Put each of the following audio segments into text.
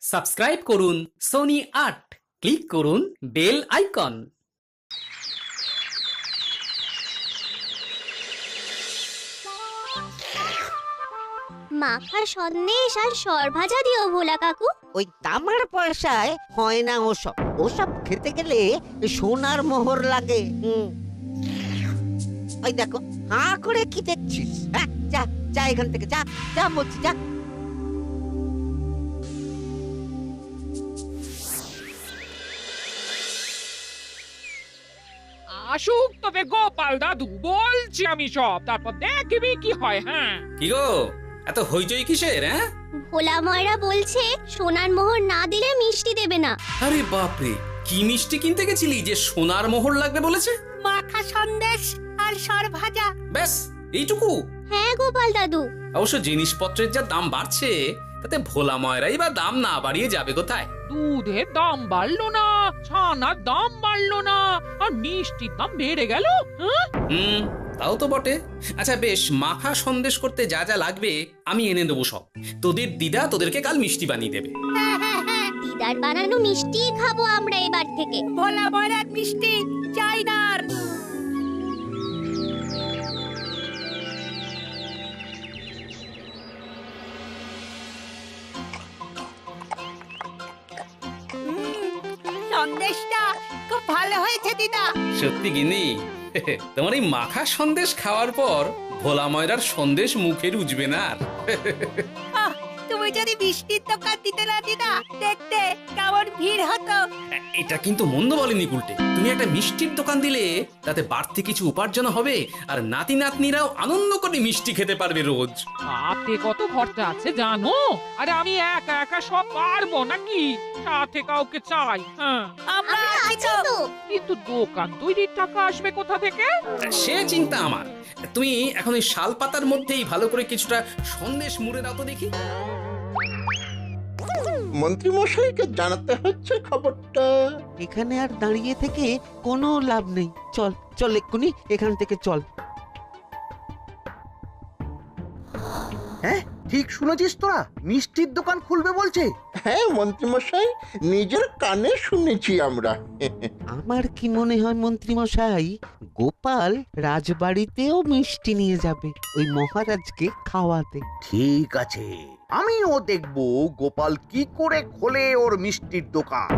Subscribe করুন Sony ৮, click করুন bell icon. মাখা সন্দেশ আর সরভাজা দিও ভোলা কাকু। ওই তামার পয়সায় হয় না ওসব। ওসব খেতে গেলে সোনার মোহর লাগে। ওই দেখো, হাঁ করে কি দেখছিস? হ্যাঁ, যা যা এখান থেকে, যা যা বলছি, যা। আসুক তবে গোপাল দাদু, বলছি আমি সব, তারপর দেখবি কি হয়। হ্যাঁ, কি গো, এত হইচই কিসের? হ্যাঁ, ভোলা ময়রা বলছে সোনার মোহর না দিলে মিষ্টি দেবে না। আরে বাপরে, কি মিষ্টি কিনতে গেছিলি যে সোনার মোহর লাগবে বলেছে? মাখা সন্দেশ আর সরভাজা। ব্যাস এইটুকু? হ্যাঁ গোপাল দাদু। অবশ্য জিনিসপত্রের যা দাম বাড়ছে, তাতে ভোলা ময়রাই বা দাম না বাড়িয়ে যাবে কোথায়? দুধের দাম বাড়লো না, ছানার দাম বাড়লো না, আর মিষ্টির দাম বেড়ে গেল। হ্যাঁ, তাও তো বটে। আচ্ছা বেশ, মাখা সন্দেশ করতে যা যা লাগবে আমি এনে দেবো সব। তোদের দিদা তোদেরকে কাল মিষ্টি বানিয়ে দেবে। দিদার বানানো মিষ্টি খাবো আমরা এবার থেকে। ভোলা ময়রার মিষ্টি চাই না আর। সন্দেশটা খুব ভালো হয়েছে দিদা। সত্যি গিনি, তোমার এই মাখা সন্দেশ খাওয়ার পর ভোলা ময়রার সন্দেশ মুখে রুজবে না আর। আহ, তুমি যদি মিষ্টির দোকান দিতে না দিদা, দেখতে কেমন ভিড় হতো। এটা কিন্তু মন্দ বলেনি গুলটে। তুমি একটা মিষ্টির দোকান দিলে তাতে বাড়তি কিছু উপার্জন হবে, আর নাতি নাতনিরাও আনন্দ করে মিষ্টি খেতে পারবে রোজ। তাতে কত খরচা আছে জানো? আরে আমি একা একা সব পারবো নাকি? সাথে কাউকে চাই। হ্যাঁ, আমরা আছি আছি তো। তো। কিন্তু দোকান তৈরির টাকা আসবে কোথা থেকে? সে চিন্তা আমার। তুমি এখন ওই শাল পাতার মধ্যেই ভালো করে কিছুটা সন্দেশ মুড়ে দাও তো দেখি। মন্ত্রী মশাইকে জানাতে হচ্ছে খবরটা। এখানে আর দাঁড়িয়ে থেকে কোনো লাভ নেই। চল চল, এক্ষুনি এখান থেকে চল। হ্যাঁ, ঠিক শুনেছিস তোরা? মিষ্টির দোকান খুলবে বলছে। হ্যাঁ মন্ত্রী মশাই, নিজের কানে শুনেছি আমরা। আমার কি মনে হয় মন্ত্রী মশাই, গোপাল রাজবাড়িতেও মিষ্টি নিয়ে যাবে ওই মহারাজকে খাওয়াতে। ঠিক আছে, আমিও দেখবো গোপাল কি করে খোলে ওর মিষ্টির দোকান।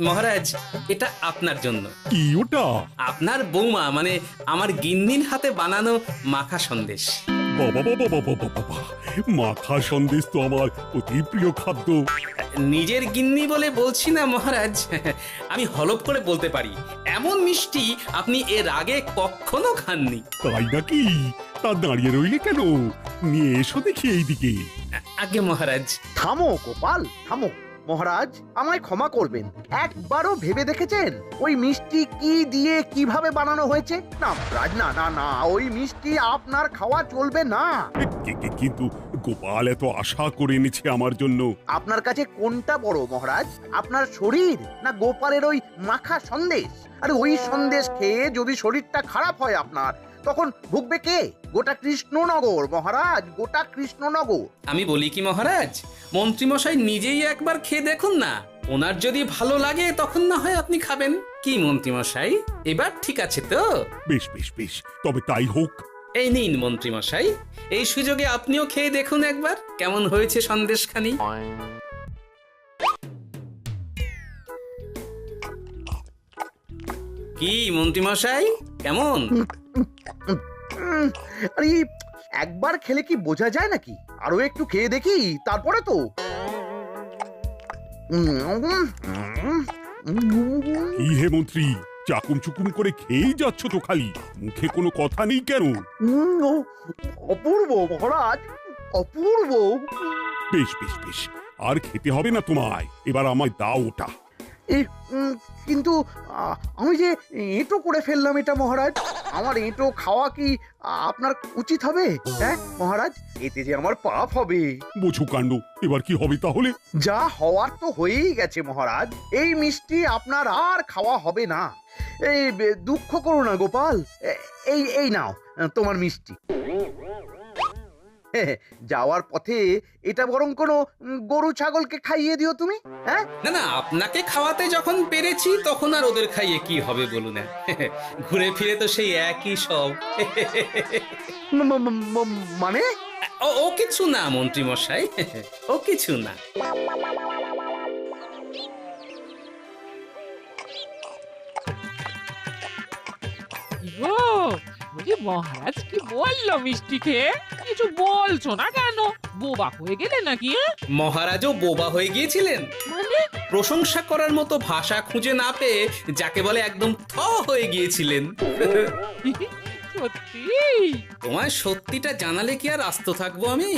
মহারাজ, এটা আপনার জন্য। কি ওটা? আপনার বৌমা মানে আমার গিন্নির হাতে বানানো মাখা সন্দেশ। বাবা বাবা বাবা বাবা, মাখা সন্দেশ তো আমার অতি প্রিয় খাদ্য। নিজের গিন্নি বলে বলছি না মহারাজ, আমি হলপ করে বলতে পারি এমন মিষ্টি আপনি এর আগে কখনো খাননি। তাই নাকি? তা দাঁড়িয়ে রইলে কেন? নিয়ে এসো দেখি এইদিকে। আগে মহারাজ। থামো গোপাল, থামো। মহারাজ, আমায় ক্ষমা করবেন, একবারও ভেবে দেখেছেন ওই মিষ্টি কি দিয়ে কিভাবে বানানো হয়েছে? না মহারাজ, না না না, ওই মিষ্টি আপনার খাওয়া চলবে না। কিন্তু গোপাল এত আশা করে এনেছে আমার জন্য। আপনার কাছে কোনটা বড় মহারাজ, আপনার শরীর না গোপালের ওই মাখা সন্দেশ? আরে ওই সন্দেশ খেয়ে যদি শরীরটা খারাপ হয় আপনার, তখন ভুগবে কে? গোটা কৃষ্ণনগর মহারাজ, গোটা কৃষ্ণনগর। আমি বলি কি মহারাজ, মন্ত্রীমশাই নিজেই একবার খেয়ে দেখুন না। ওনার যদি ভালো লাগে তখন না হয় আপনি খাবেন। কি মন্ত্রীমশাই, এবার ঠিক আছে তো? বেশ বেশ বেশ, তবে তাই হোক। এই নিন মন্ত্রীমশাই, এই সুযোগে আপনিও খেয়ে দেখুন একবার কেমন হয়েছে সন্দেশখানি। কি মন্ত্রীমশাই, কেমন? আরে একবার খেলে কি বোঝা যায় নাকি? আরো একটু খেয়ে দেখি, তারপরে তো। কি হে মন্ত্রী, চাকুম চুকুম করে খেয়েই যাচ্ছ তো খালি, মুখে কোনো কথা নেই কেন? অপূর্ব মহারাজ, অপূর্ব। বেশ বেশ বেশ, আর খেতে হবে না তোমায়, এবার আমায় দাও ওটা। এই কিন্তু আমি যে এঁটো করে ফেললাম এটা মহারাজ, আমার এঁটো খাওয়া কি আপনার উচিত হবে? হ্যাঁ মহারাজ, এতে যে আমার পাপ হবে। বোঝো কাণ্ড, এবার কি হবে তাহলে? যা হওয়ার তো হয়েই গেছে মহারাজ, এই মিষ্টি আপনার আর খাওয়া হবে না। এই দুঃখ করো না গোপাল, এই এই নাও তোমার মিষ্টি। যাওয়ার পথে এটা বরং কোনো গরু ছাগলকে খাইয়ে দিও তুমি। হ্যাঁ না না, আপনাকে খাওয়াতে যখন পেরেছি তখন আর ওদের খাইয়ে কি হবে বলুন না। ঘুরে ফিরে তো সেই একই সব। মানে ও কিছু না মন্ত্রী মশাই, ও কিছু না। ও বলি মহারাজ কি বললো মিষ্টি খেয়ে? কিছু বলছো না কেন? বোবা হয়ে গেলে নাকি? মহারাজও বোবা হয়ে গিয়েছিলেন? মানে প্রশংসা করার মতো ভাষা খুঁজে না পেয়ে যাকে বলে একদম থ হয়ে গিয়েছিলেন। সত্যি? তোমায় সত্যিটা জানালে কি আর আস্ত থাকবো আমি?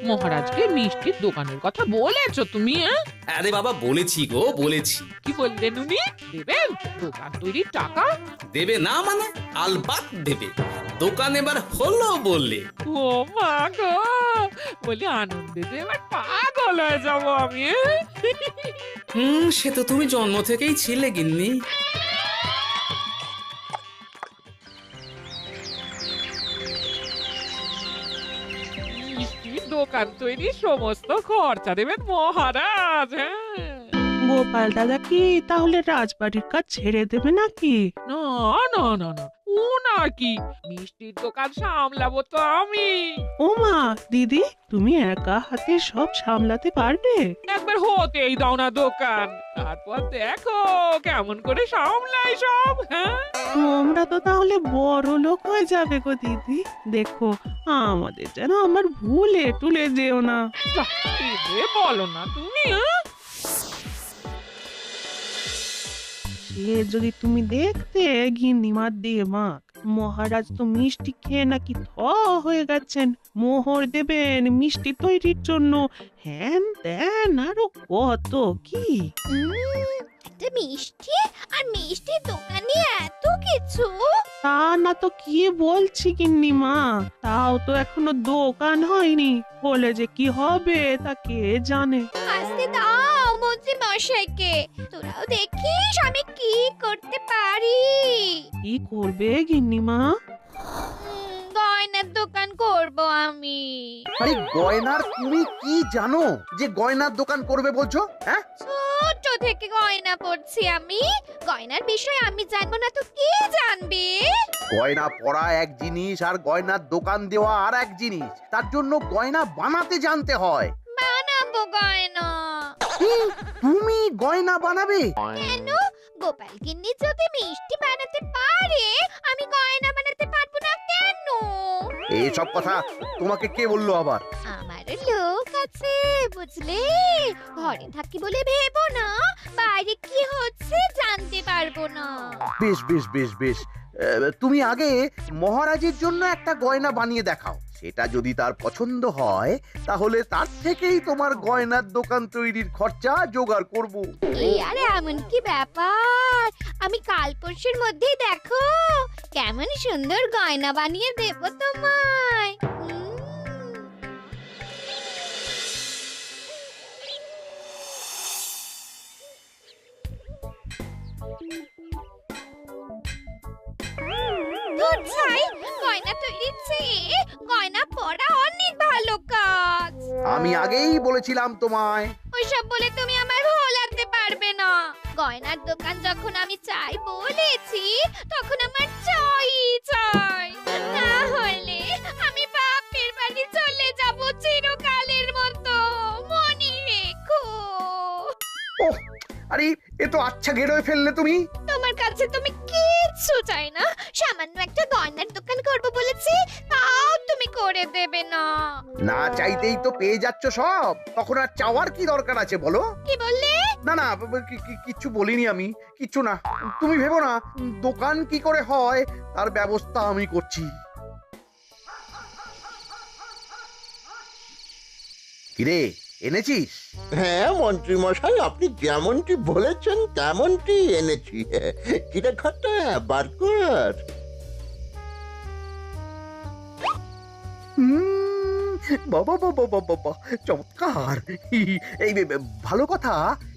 মহারাজকে মিষ্টির দোকানের কথা বলেছো তুমি? আরে বাবা, বলেছি গো বলেছি। কি বললেন উনি? দেবেন দোকান তৈরির টাকা? দেবে না মানে? আলবাত দেবে। দোকান এবার হলো বললে। ও মা গো, বলি আনন্দে যে এবার পাগল হয়ে যাবো আমি। সে তো তুমি জন্ম থেকেই ছিলে গিন্নি। মিষ্টির দোকান তৈরির সমস্ত খরচা দেবেন মহারাজ। হ্যাঁ গোপাল দাদা কি তাহলে রাজবাড়ির কাজ ছেড়ে দেবে নাকি? না না না না, ওনার কি, মিষ্টির দোকান সামলাবো তো আমি। ওমা দিদি, তুমি একা হাতে সব সামলাতে পারবে? একবার হতেই দাও না দোকান, তারপর দেখো কেমন করে সামলাই সব। হ্যাঁ তোমরা তো তাহলে বড় লোক হয়ে যাবে গো দিদি। দেখো আমাদের যেন আমার ভুলে টুলে যেও না। যা, এ বলো না তুমি। সে যদি তুমি দেখতে গিন্নিমার দিয়ে মাক, মহারাজ তো মিষ্টি খেয়ে নাকি থ হয়ে গেছেন। মোহর দেবেন মিষ্টি তৈরির জন্য, হ্যান ত্যান আরো কত কি। একটা মিষ্টি আর মিষ্টির দোকানে এত কিছু। তা না তো কি বলছি গিন্নিমা, তাও তো এখনো দোকান হয়নি, বলে যে কি হবে তা কে জানে। আসতে দাও মন্ত্রী মশাইকে, তোরাও দেখিস আমি কি করতে পারি। কি করবে গিন্নিমা? গয়নার দোকান করব আমি। আরে গয়নার তুমি কি জানো যে গয়নার দোকান করবে বলছো? হ্যাঁ ছোট থেকে গয়না পড়ছি আমি, গয়নার বিষয় আমি জানবো না তো কে জানবে? গয়না পরা এক জিনিস আর গয়নার দোকান দেওয়া আর এক জিনিস, তার জন্য গয়না বানাতে জানতে হয়। বানাবো গয়না। তুমি গয়না বানাবে? কেন? গোপাল গিন্নি যদি মিষ্টি বানাতে পারে, আমি গয়না বানাতে পারবো না কেন? এইসব কথা তোমাকে কে বললো আবার? আমার লোক আছে বুঝলে, ঘরে থাকি বলে ভেবো না বাইরে কি হচ্ছে জানতে পারবো না। বেশ বেশ বেশ বেশ, তুমি আগে মহারাজের জন্য একটা গয়না বানিয়ে দেখাও, সেটা যদি তার পছন্দ হয় তাহলে তার থেকেই তোমার গয়নার দোকান তৈরির খরচা জোগাড় করব। এই আরে এমন কি ব্যাপার, আমি কাল পরশুর মধ্যেই দেখো কেমন সুন্দর গয়না বানিয়ে দেব তোমায়। ধুর ছাই, গয়না তৈরির চেয়ে গয়না পরা অনেক ভালো কাজ। আমি আগেই বলেছিলাম তোমায়। ওইসব বলে তুমি আমার ভোলাতে পারবে না। গয়নার দোকান যখন আমি চাই বলেছি, তখন আমার চাই চাই, না হলে আমি বাপের বাড়ি চলে যাব চিরকালের মতো, মনে রেখো। ওহ, আরে এ তো আচ্ছা গেড়ে ফেললে তুমি। তোমার কাছে তুমি কিচ্ছু চাই না, সামান্য একটা গয়নার দোকান করব বলেছি, তাও তুমি করে দেবে না। না চাইতেই তো পেয়ে যাচ্ছ সব, তখন আর চাওয়ার কি দরকার আছে বলো? কি বললে? না না, কিচ্ছু বলিনি আমি, কিচ্ছু না। তুমি ভেবো না, দোকান কি করে হয় তার ব্যবস্থা আমি করছি। কিরে, এনেছিস? হ্যাঁ মন্ত্রী মশাই, আপনি যেমনটি বলেছেন তেমনটি এনেছি। কিরে ঘটা, বার কর। বাবা বাবা বাবা বাবা, চমৎকার! এই ভালো কথা,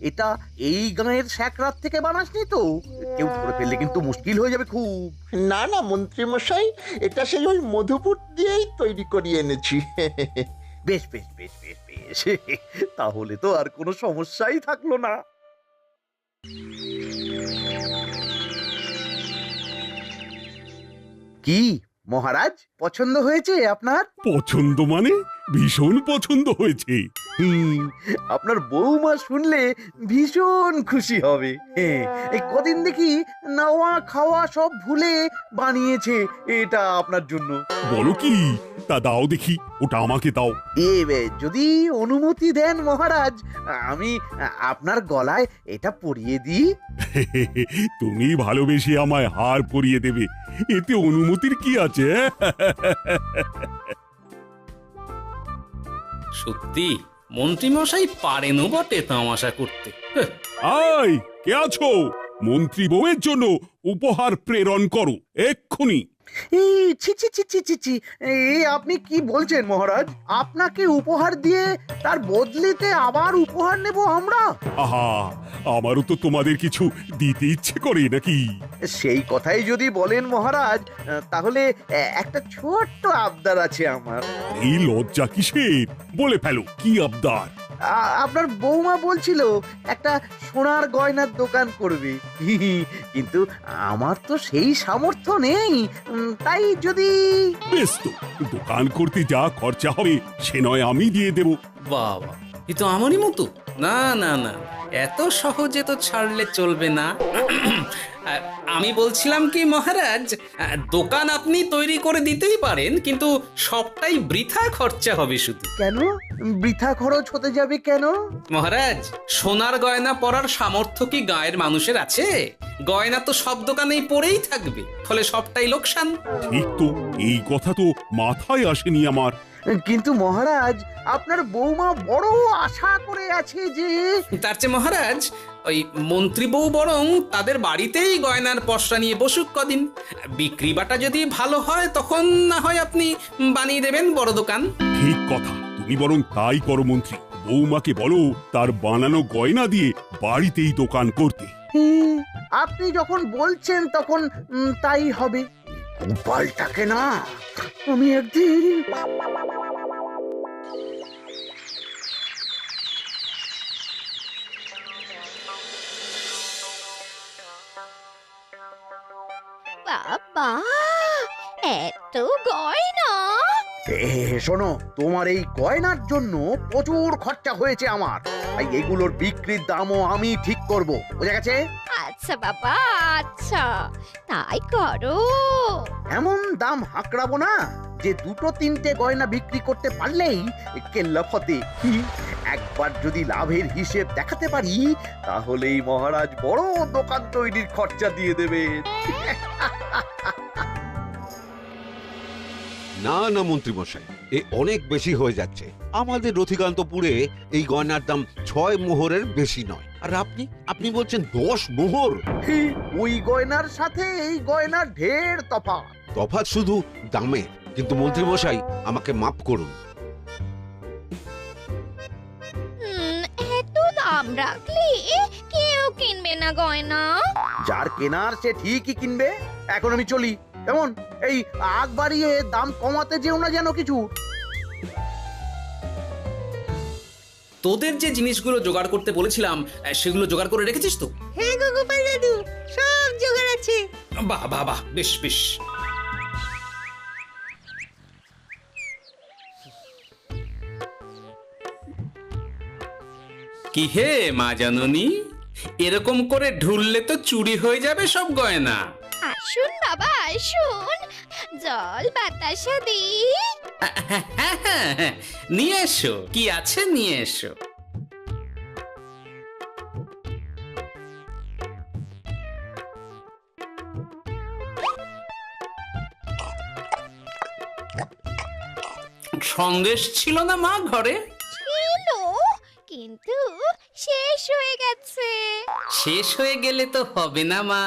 এটা এই গাঁয়ের স্যাকরাত থেকে বানাসনি তো? কেউ ধরে ফেললে কিন্তু মুশকিল হয়ে যাবে খুব। না না মন্ত্রী মশাই, এটা সেই ওই মধুপুর দিয়েই তৈরি করিয়ে এনেছি। বেশ বেশ বেশ বেশ বেশ, তাহলে তো আর কোনো সমস্যাই থাকলো না। কি মহারাজ, পছন্দ হয়েছে আপনার? পছন্দ মানে ভীষণ পছন্দ হয়েছে। আপনার বৌমা শুনলে ভীষণ খুশি হবে। এই কদিন দেখি নাওয়া খাওয়া সব ভুলে বানিয়েছে এটা আপনার জন্য। বলো কি, তা দাও দেখি, ওটা আমাকে দাও। যদি অনুমতি দেন মহারাজ, আমি আপনার গলায় এটা পরিয়ে দিই। তুমি ভালোবেসে আমায় হার পরিয়ে দেবে, এতে অনুমতির কি আছে? সত্যি মন্ত্রীমশাই পারেনও বটে তামাশা করতে। আয়, কে আছো? মন্ত্রী বউয়ের জন্য উপহার প্রেরণ করো এক্ষুনি। এই ছি ছি ছি ছি ছি ছি, এই আপনি কি বলছেন মহারাজ? আপনাকে উপহার দিয়ে তার বদলেতে আবার উপহার নেব আমরা? আহা, আমারও তো তোমাদের কিছু দিতে ইচ্ছে করে নাকি? সেই কথাই যদি বলেন মহারাজ, তাহলে একটা ছোট্ট আবদার আছে আমার। এই লজ্জা কিসের? বলে ফেলো, কি আবদার? আপনার বৌমা বলছিল একটা সোনার গয়নার দোকান করবে, কিন্তু আমার তো সেই সামর্থ্য নেই। তাই যদি... বেশ তো, দোকান করতে যা খরচা হবে সে নয় আমি দিয়ে দেব। বাবা, এ তো আমারই মতো। না না না, এত সহজে তো ছাড়লে চলবে না। আমি বলছিলাম কি মহারাজ, দোকান আপনি তৈরি করে দিতেই পারেন, কিন্তু সবটাই বৃথা খরচা হবে শুধু। কেন বৃথা খরচ হতে যাবে কেন? মহারাজ, সোনার গয়না পরার সামর্থ্য কি গায়ের মানুষের আছে? গয়না তো সব দোকানেই পড়েই থাকবে, ফলে সবটাই লোকসান। ঠিক তো, এই কথা তো মাথায় আসেনি আমার। কিন্তু মহারাজ, আপনার বৌমা বড় আশা করে আছে যে... তার চেয়ে মহারাজ, ওই মন্ত্রী বউ বরং তাদের বাড়িতেই গয়নার পসরা নিয়ে বসুক কদিন। বিক্রি বাটা যদি ভালো হয় তখন না হয় আপনি বানিয়ে দেবেন বড় দোকান। ঠিক কথা, তুমি বরং তাই করো মন্ত্রী। বৌমাকে বলো তার বানানো গয়না দিয়ে বাড়িতেই দোকান করতে। আপনি যখন বলছেন তখন তাই হবে। গোপালটাকে না আমি একদিন... বাবা, এত গয়না! শোনো, তোমার এই গয়নার জন্য প্রচুর খরচা হয়েছে আমার। তাই এগুলোর বিক্রির দামও আমি ঠিক করব, বুঝা গেছে? আচ্ছা বাবা, আচ্ছা, তাই করো। এমন দাম হাঁকড়াবো না যে দুটো তিনটে গয়না বিক্রি করতে পারলেই কেল্লা ফতে। একবার যদি লাভের হিসেব দেখাতে পারি, তাহলেই মহারাজ বড় দোকান তৈরির খরচা দিয়ে দেবেন। না না মন্ত্রী মশাই, এ অনেক বেশি হয়ে যাচ্ছে। আমাদের রথিকান্তপুরে এই গয়নার দাম 6 মোহরের বেশি নয়, আর আপনি বলছেন 10 মোহর। ওই গয়নার সাথে এই গয়নার ঢের তফাৎ। তফাৎ শুধু দামে। কিন্তু মন্ত্রী মশাই, আমাকে মাফ করুন। এত দাম রাখলে কেউ কিনবে না গয়না। যার কেনার সে ঠিকই কিনবে। এখন আমি চলি। কেমন, এই আগ বাড়িয়ে দাম কমাতে যেও না যেন কিছু। তোদের যে জিনিসগুলো জোগাড় করতে বলেছিলাম সেগুলো জোগাড় করে রেখেছিস তো? হ্যাঁ গো গোপাল দাদু, সব জোগাড় আছে। বাহ বাহ বাহ, বেশ বেশ। কি হে মা জাননী, এরকম করে ঢুললে তো চুরি হয়ে যাবে সব গয়না। আসুন বাবা, আসুন, জল বাতাসা দি। নিয়ে এসো, কি আছে নিয়ে এসো। সন্দেশ ছিল না মা ঘরে? ছিল, শেষ হয়ে গেলে তো হবে না মা,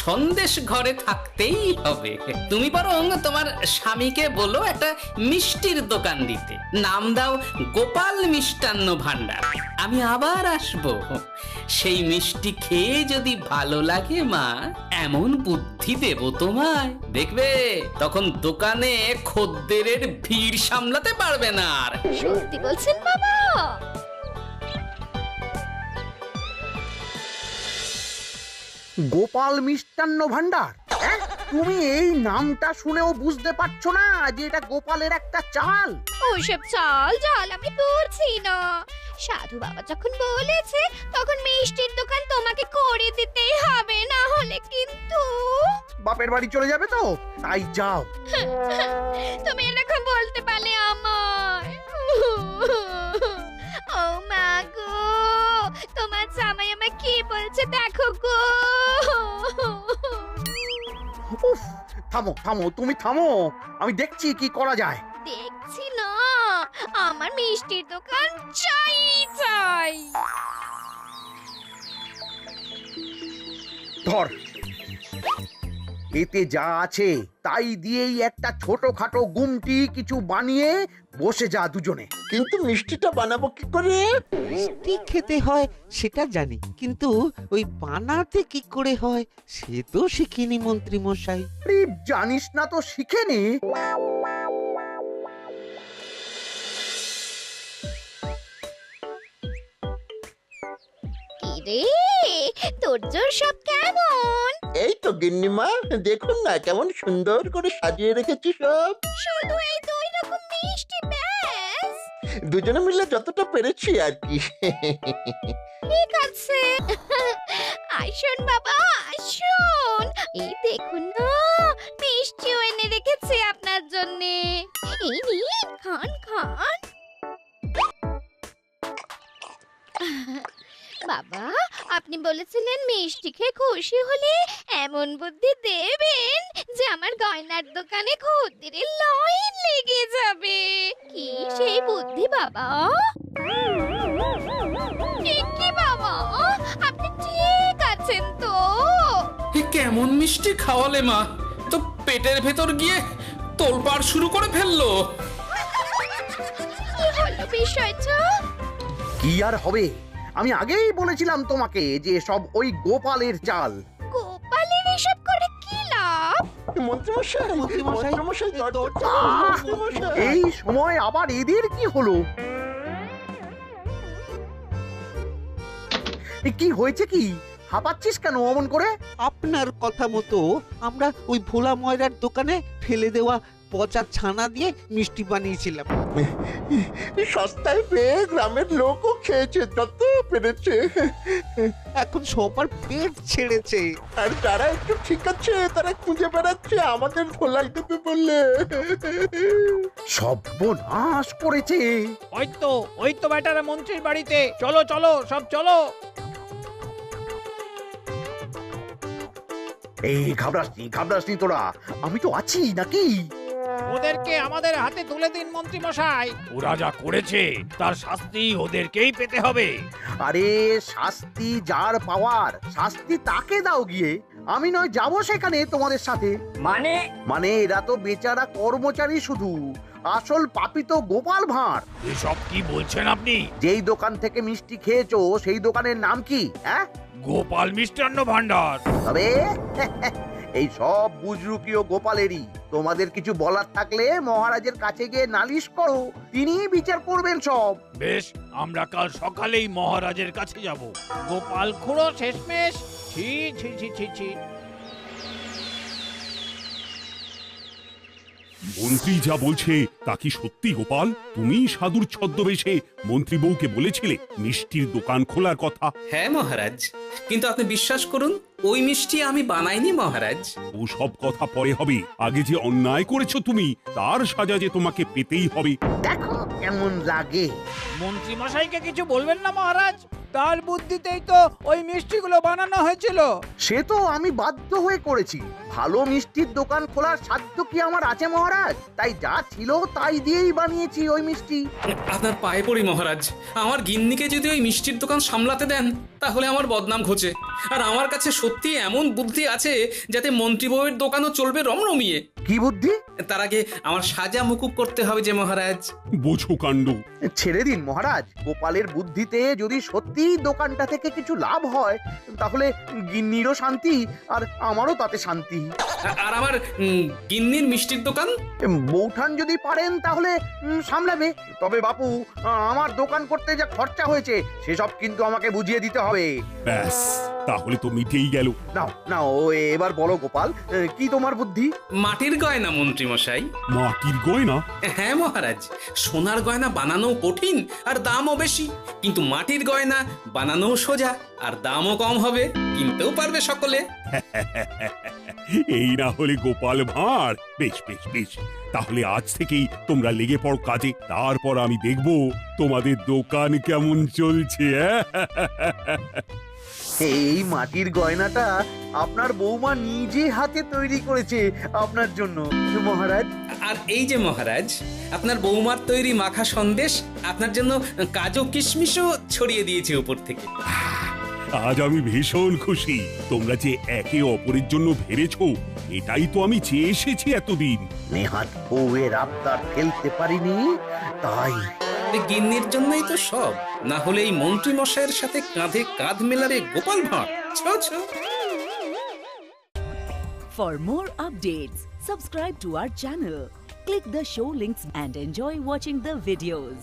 সন্দেশ ঘরে থাকতেই হবে। তুমি বরং তোমার স্বামীকে বলো একটা মিষ্টির দোকান দিতে, নাম দাও গোপাল মিষ্টান্ন ভান্ডার। আমি আবার আসবো, সেই মিষ্টি খেয়ে যদি ভালো লাগে মা, এমন বুদ্ধি দেব তোমায়, দেখবে তখন দোকানে খদ্দেরের ভিড় সামলাতে পারবে না আর। সত্যি বলছেন বাবা? গোপাল মিষ্টান্ন ভান্ডার, হ্যাঁ? তুমি এই নামটা শুনেও বুঝতে পারছো না যে এটা গোপালের একটা চাল? ওসব চাল জাল আমি বলছি না। সাধু বাবা যখন বলেছে তখন মিষ্টির দোকান তোমাকে করে দিতেই হবে, না হলে কিন্তু বাপের বাড়ি চলে যাবে তো, তাই যাও। তুমি এরকম বলতে পারলে আমার। ও মা গো, তোমার জামাই আমায় কি বলছে দেখো গো। উফ, থামো থামো, তুমি থামো, আমি দেখছি কি করা যায়। দেখছি না, আমার মিষ্টির দোকান চাই চাই। ধর, এতে যা আছে তাই দিয়েই একটা ছোটখাটো গুমটি কিছু বানিয়ে বসে যা দুজনে। কিন্তু মিষ্টিটা বানাবো কি করে? মিষ্টি খেতে হয় সেটা জানি, কিন্তু ওই বানাতে কি করে হয় সে তো শিখিনি মন্ত্রী মশাই। আরে জানিস না তো শিখে নে। কি রে, তোর জোর সব কেমন? এই তো গিন্নিমা, দেখুন না কেমন সুন্দর করে সাজিয়ে রেখেছি সব। শুধু এই দুই রকম মিষ্টি ব্যাস? দুজনে মিলে যতটা পেরেছি আর কি। ঠিক আছে, আসুন বাবা আসুন, এই দেখুন না মিষ্টিও এনে রেখেছি আপনার জন্যে। এই নিন, খান খান। বাবা, আপনি বলেছিলেন মিষ্টি খেয়ে খুশি হলে এমন বুদ্ধি দেবেন যে আমার গয়নার দোকানে খদ্দেরের লাইন লেগে যাবে। কি সেই বুদ্ধি বাবা? ঠিক কি বাবা, আপনি ঠিক আছেন তো? এ কেমন মিষ্টি খাওয়ালে মা, তো পেটের ভেতর গিয়ে তোলপাড় শুরু করে ফেললো। কি হলো বিষয়টা? কি আর হবে, আমি আগেই বলেছিলাম তোমাকে যে সব ওই গোপালের চাল। গোপালের এসব করে কি লাভ? মন্ত্রীমশাই, মন্ত্রীমশাই, মন্ত্রীমশাই, দরজা মন্ত্রীমশাই। এই সময় আবার এদের কি হলো? কি হয়েছে কি? হাঁপাচ্ছিস কেন অমন করে? আপনার কথা মতো আমরা ওই ভোলা ময়রার দোকানে ফেলে দেওয়া পচা ছানা দিয়ে মিষ্টি বানিয়েছিলাম। সস্তায় পেয়ে গ্রামের লোকও খেয়েছে যত পেরেছে। এখন সবার পেট ছেড়েছে। আর যারা একটু ঠিক আছে তারা খুঁজে বেড়াচ্ছে আমাদের ধোলাই দেবে বললে। সর্বনাশ করেছে। ওই তো বেটারা মন্ত্রীর বাড়িতে, চলো চলো সব চলো। এই ঘাবড়াসনি তোরা, আমি তো আছি নাকি? ওদেরকে আমাদের হাতে তুলে দিন মন্ত্রী মশাই। ওরা যা করেছে তার শাস্তি ওদেরকেই পেতে হবে। আরে শাস্তি যার পাওয়ার শাস্তি তাকে দাও গিয়ে, আমি নয় যাবো সেখানে তোমাদের সাথে। মানে এরা তো বেচারা কর্মচারী শুধু, আসল পাপী তো গোপাল ভাঁড়। এসব কি বলছেন আপনি? যেই দোকান থেকে মিষ্টি খেয়েছো সেই দোকানের নাম কি? হ্যাঁ, গোপাল মিষ্টান্ন ভান্ডার। তবে এই সব বুজরুকিও গোপালেরই। তোমাদের কিছু বলার থাকলে মহারাজের কাছে গিয়ে নালিশ করো, তিনি বিচার করবেন সব। বেশ, আমরা কাল সকালেই মহারাজের কাছে যাব। গোপাল খুঁড়ো শেষমেশ। ছি ছি ছি ছি ছি। মন্ত্রী যা বলছে তা কি সত্যি গোপাল? তুমি সাধুর ছদ্মবেশে মন্ত্রী বউকে বলেছিলে মিষ্টির দোকান খোলার কথা? হ্যাঁ মহারাজ, কিন্তু আপনি বিশ্বাস করুন ওই মিষ্টি আমি বানাইনি মহারাজ। ও সব কথা পরে হবে, আগে যে অন্যায় করেছো তুমি তার সাজা যে তোমাকে পেতেই হবে। দেখো কেমন লাগে। মন্ত্রী মশাইকে কিছু বলবেন না মহারাজ? তার বুদ্ধিতেই তো ওই মিষ্টিগুলো বানানো হয়েছিল। সে তো আমি বাধ্য হয়ে করেছি। ভালো মিষ্টির দোকান খোলার সাধ্য কি আমার আছে মহারাজ? তাই যা ছিল তাই দিয়েই বানিয়েছি ওই মিষ্টি। আপনার পায়ে পড়ি মহারাজ, আমার গিন্নিকে যদি ওই মিষ্টির দোকান সামলাতে দেন তাহলে আমার বদনাম ঘোচে। আর আমার কাছে সত্যি এমন বুদ্ধি আছে যাতে মন্ত্রী বউয়ের দোকানও চলবে রমরমিয়ে। কি বুদ্ধি? তার আগে আমার সাজা মুকুব করতে হবে যে মহারাজ। বোঝো কাণ্ড। ছেড়ে দিন মহারাজ, গোপালের বুদ্ধিতে যদি সত্যি দোকানটা থেকে কিছু লাভ হয় তাহলে গিন্নিরও শান্তি আর আমারও তাতে শান্তি। আর আমার গিন্নির মিষ্টির দোকান বৌঠান যদি পারেন তাহলে সামলাবে। তবে বাপু, আমার দোকান করতে যা খরচা হয়েছে সেসব কিন্তু আমাকে বুঝিয়ে দিতে হবে। ব্যাস, তাহলে তো মিটেই গেল। নাও নাও, এবার বলো গোপাল, কি তোমার বুদ্ধি? মাটির গয়না মন্ত্রী মশাই। মাটির গয়না? হ্যাঁ মহারাজ, সোনার গয়না বানানো কঠিন আর দামও বেশি, কিন্তু মাটির গয়না বানানো সোজা আর দামও কম হবে, কিনতেও পারবে সকলে। এই না হলে গোপাল ভাঁড়। বেশ বেশ বেশ, তাহলে আজ থেকেই তোমরা লেগে পড়ো কাজে, তারপর আমি দেখব তোমাদের দোকান কেমন চলছে। এই মাটির গয়নাটা আপনার বৌমা নিজে হাতে তৈরি করেছে আপনার জন্য মহারাজ। আর এই যে মহারাজ, আপনার বৌমার তৈরি মাখা সন্দেশ আপনার জন্য কাজু কিশমিশও ছড়িয়ে দিয়েছে উপর থেকে। আজ আমি ভীষণ খুশি। তোমরা যে একে অপরের জন্য ভেবেছো, এটাই তো আমি চেয়ে এসেছি এতদিন। নেহাত বউয়ের আবদার ফেলতে পারিনি, তাই গিন্নির জন্যই তো সব, না হলে এই মন্ত্রী মশাইয়ের সাথে কাঁধে কাঁধ মেলারে Gopal Bhar. For more updates, subscribe to our channel, click the show links and enjoy watching the videos.